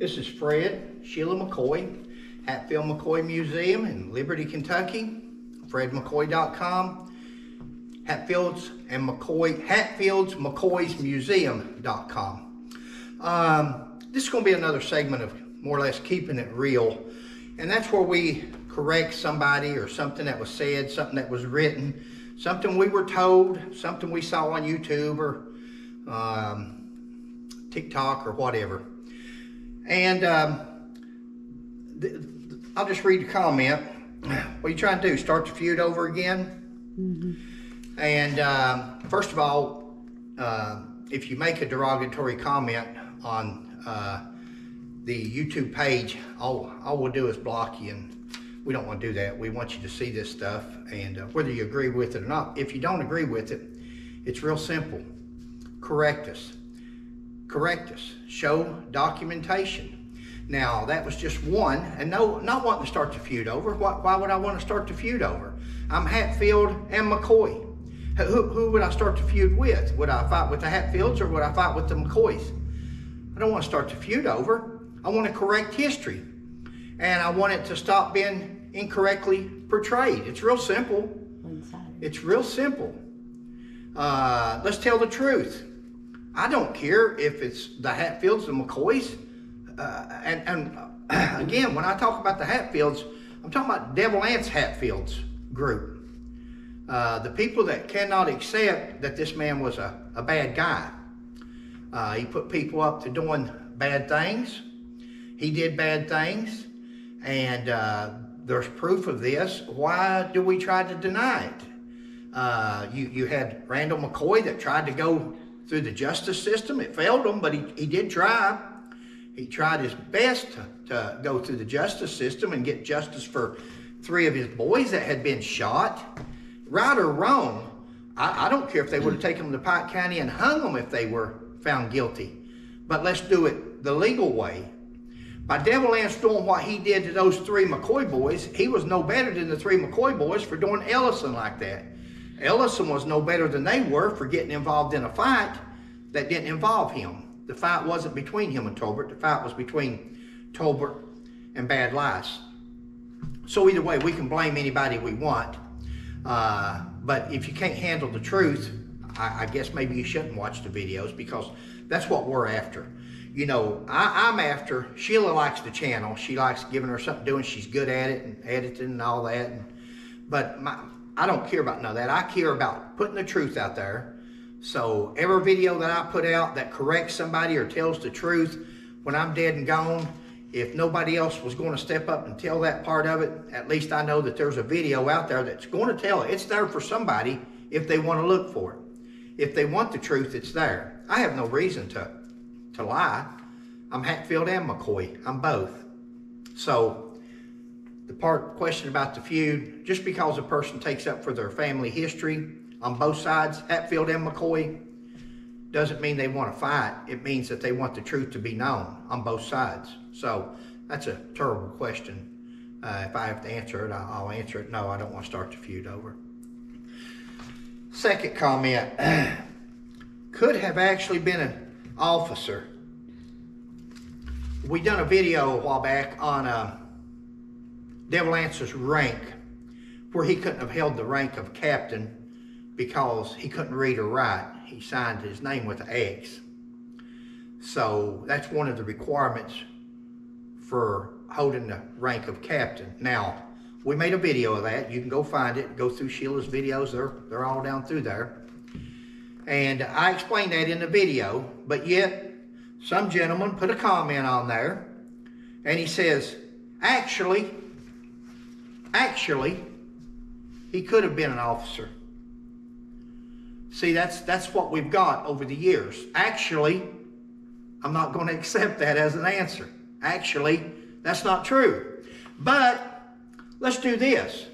This is Fred, Sheila McCoy, Hatfield McCoy Museum in Liberty, Kentucky. FredMcCoy.com, Hatfields and McCoy, Hatfields McCoy's Museum.com. This is going to be another segment of more or less keeping it real, and that's where we correct somebody or something that was said, something that was written, something we were told, something we saw on YouTube or TikTok or whatever. And I'll just read the comment. What are you trying to do? Start the feud over again? Mm-hmm. And first of all, if you make a derogatory comment on the YouTube page, all we'll do is block you, and we don't want to do that. We want you to see this stuff, and whether you agree with it or not. If you don't agree with it, it's real simple. Correct us. Correct us. Show documentation. Now, that was just one, and no, not wanting to start the feud over. Why would I want to start the feud over? I'm Hatfield and McCoy. Who would I start the feud with? Would I fight with the Hatfields or would I fight with the McCoys? I don't want to start the feud over. I want to correct history, and I want it to stop being incorrectly portrayed. It's real simple. It's real simple. Let's tell the truth. I don't care if it's the Hatfields and McCoys. And again, when I talk about the Hatfields, I'm talking about Devil Anse Hatfields group. The people that cannot accept that this man was a bad guy. He put people up to doing bad things. He did bad things. And there's proof of this. Why do we try to deny it? You had Randall McCoy that tried to go through the justice system. It failed him, but he did try. He tried his best to go through the justice system and get justice for 3 of his boys that had been shot. Right or wrong, I don't care if they would have taken them to Pike County and hung them if they were found guilty. But let's do it the legal way. By Devil Anse doing what he did to those 3 McCoy boys, he was no better than the 3 McCoy boys for doing Ellison like that. Ellison was no better than they were for getting involved in a fight that didn't involve him. The fight wasn't between him and Tolbert. The fight was between Tolbert and Bad Lice. So either way, we can blame anybody we want. But if you can't handle the truth, I guess maybe you shouldn't watch the videos, because that's what we're after. You know, I'm after, Sheila likes the channel. She likes giving her something to do, and she's good at it and editing and all that. But I don't care about none of that. I care about putting the truth out there. So every video that I put out that corrects somebody or tells the truth, when I'm dead and gone, if nobody else was going to step up and tell that part of it, at least I know that there's a video out there that's going to tell it. It's there for somebody if they want to look for it. If they want the truth, it's there. I have no reason to lie. I'm Hatfield and McCoy. I'm both. So the question about the feud, just because a person takes up for their family history on both sides, Hatfield and McCoy, doesn't mean they want to fight. It means that they want the truth to be known on both sides. So that's a terrible question. If I have to answer it, I'll answer it. No, I don't want to start the feud over. Second comment, could have actually been an officer. We done a video a while back on Devil Anse's rank, where he couldn't have held the rank of captain because he couldn't read or write. He signed his name with an X. So that's one of the requirements for holding the rank of captain. Now, we made a video of that. You can go find it, go through Sheila's videos. They're all down through there. And I explained that in the video, but yet some gentleman put a comment on there, and he says, actually, he could have been an officer. See, that's what we've got over the years. Actually, I'm not going to accept that as an answer. Actually, that's not true. But let's do this.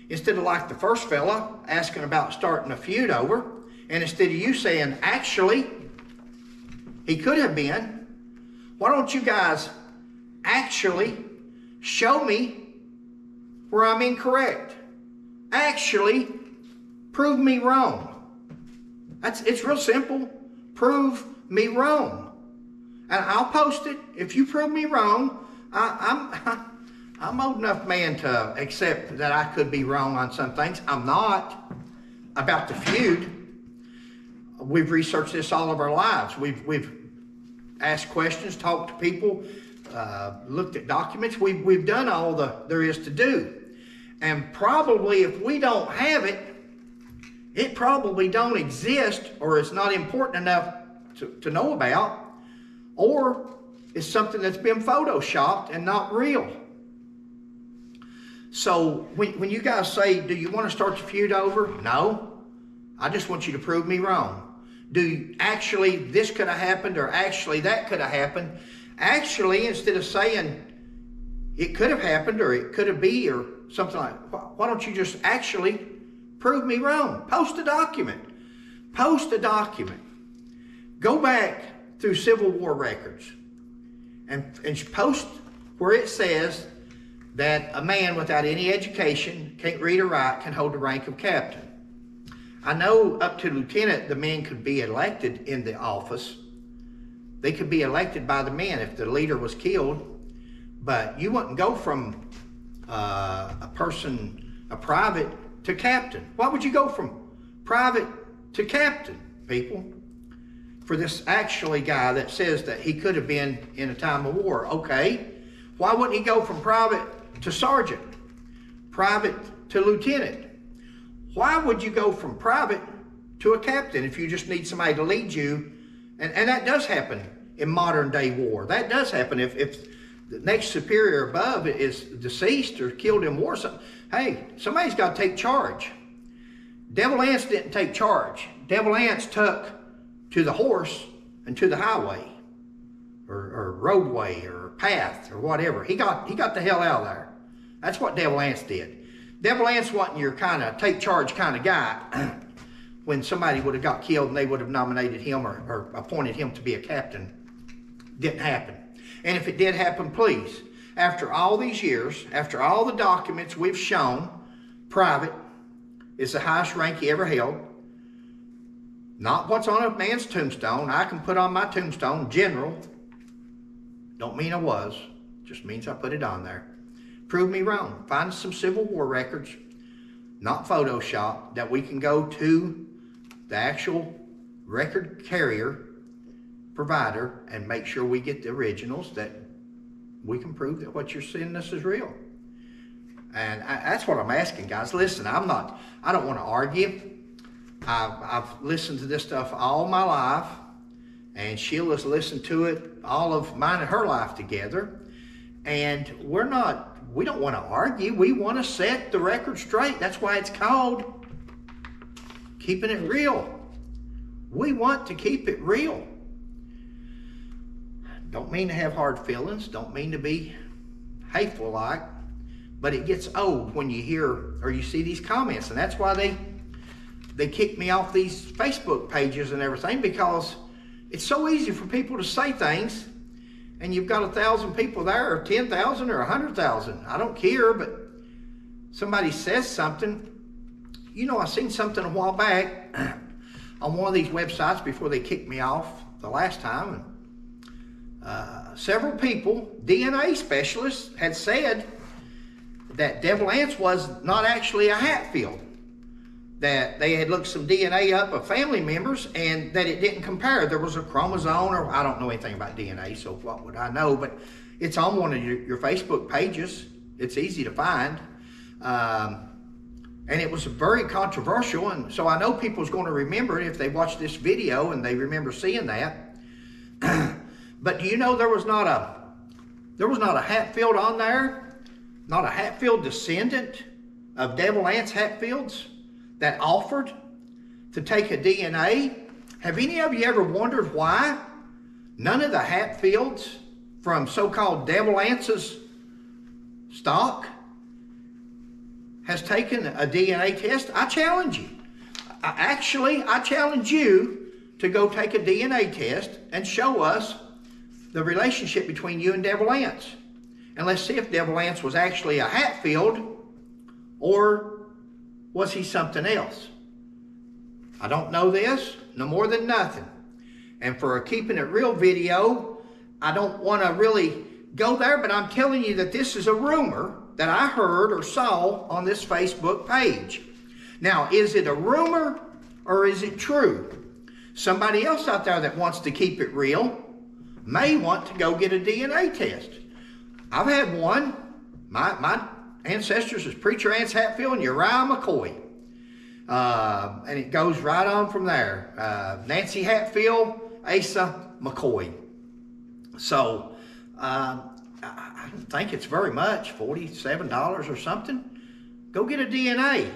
Instead of like the first fella asking about starting a feud over, and instead of you saying, actually, he could have been, why don't you guys actually show me where I'm incorrect? Actually, prove me wrong. It's real simple. Prove me wrong. And I'll post it if you prove me wrong. I'm old enough man to accept that I could be wrong on some things. I'm not. About the feud, we've researched this all of our lives. We've asked questions, talked to people, looked at documents. We've done all there is to do. And probably if we don't have it, it probably don't exist, or it's not important enough to know about, or it's something that's been photoshopped and not real. So when you guys say, do you want to start the feud over? No. I just want you to prove me wrong. Actually this could have happened, or actually that could have happened. Actually, instead of saying it could have happened or it could have been or something like, why don't you just actually prove me wrong? Post a document. Post a document. Go back through Civil War records and post where it says that a man without any education, can't read or write, can hold the rank of captain. I know up to lieutenant, the men could be elected in the office. They could be elected by the men if the leader was killed, but you wouldn't go from a private to captain. Why would you go from private to captain, people? For this actually guy that says that he could have been in a time of war. Okay, why wouldn't he go from private to sergeant, private to lieutenant? Why would you go from private to a captain if you just need somebody to lead you? And that does happen in modern day war. That does happen if the next superior above is deceased or killed in war. Hey, somebody's got to take charge. Devil Anse didn't take charge. Devil Anse took to the horse and to the highway or roadway or path or whatever. He got the hell out of there. That's what Devil Anse did. Devil Anse wasn't your kind of take charge kind of guy. When somebody would have got killed and they would have nominated him or appointed him to be a captain. Didn't happen. And if it did happen, please, after all these years, after all the documents we've shown, private is the highest rank he ever held. Not what's on a man's tombstone. I can put on my tombstone general. Don't mean I was. Just means I put it on there. Prove me wrong. Find some Civil War records, not Photoshop, that we can go to the actual record carrier provider and make sure we get the originals, that we can prove that what you're sending us is real. And that's what I'm asking, guys. Listen, I don't want to argue. I've listened to this stuff all my life, and Sheila's listened to it all of mine and her life together. And we don't want to argue. We want to set the record straight. That's why it's called keeping it real. We want to keep it real. Don't mean to have hard feelings. Don't mean to be hateful like, but it gets old when you hear or you see these comments. And that's why they kick me off these Facebook pages and everything, because it's so easy for people to say things, and you've got 1,000 people there, or 10,000 or 100,000. I don't care, but somebody says something. You know, I seen something a while back on one of these websites before they kicked me off the last time. And several people, DNA specialists, had said that Devil Anse was not actually a Hatfield. That they had looked some DNA up of family members and that it didn't compare. There was a chromosome, or I don't know anything about DNA, so what would I know? But it's on one of your Facebook pages. It's easy to find. And it was very controversial, and so I know people's going to remember it if they watch this video and they remember seeing that. But do you know there was not a Hatfield on there, not a Hatfield descendant of Devil Anse Hatfields that offered to take a DNA? Have any of you ever wondered why none of the Hatfields from so-called Devil Anse's stock has taken a DNA test? I challenge you. I challenge you to go take a DNA test and show us the relationship between you and Devil Anse. And let's see if Devil Anse was actually a Hatfield, or was he something else? I don't know this no more than nothing. And for a Keeping It Real video, I don't want to really go there, but I'm telling you that this is a rumor that I heard or saw on this Facebook page. Now, is it a rumor or is it true? Somebody else out there that wants to keep it real may want to go get a DNA test. I've had one. My ancestors is Preacher Ance Hatfield and Uriah McCoy. And it goes right on from there. Nancy Hatfield, Asa McCoy. So, I don't think it's very much, $47 or something. Go get a DNA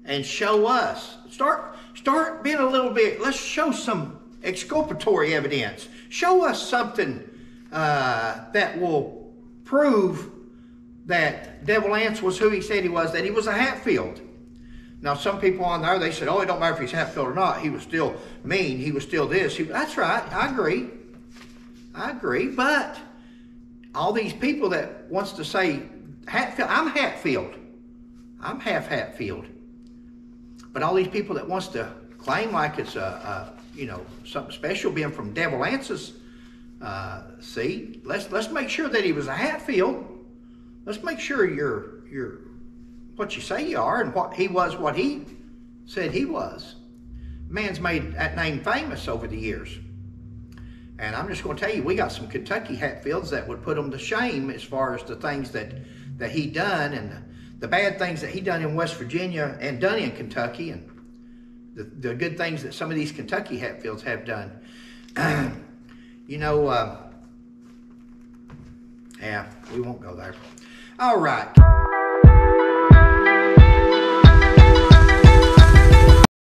and show us. Start being a little bit, let's show some exculpatory evidence. Show us something that will prove that Devil Ance was who he said he was, that he was a Hatfield. Now, some people on there, they said, oh, it don't matter if he's Hatfield or not. He was still mean. He was still this. That's right. I agree. But all these people that wants to say Hatfield, I'm Hatfield. I'm half Hatfield. But all these people that wants to claim like it's something special being from Devil Ance's seed, let's make sure that he was a Hatfield. Let's make sure you're what you say you are and what he said he was. Man's made that name famous over the years. And I'm just going to tell you, we got some Kentucky Hatfields that would put him to shame as far as the things that he done and the bad things that he done in West Virginia and done in Kentucky and the good things that some of these Kentucky Hatfields have done. Yeah, we won't go there. All right.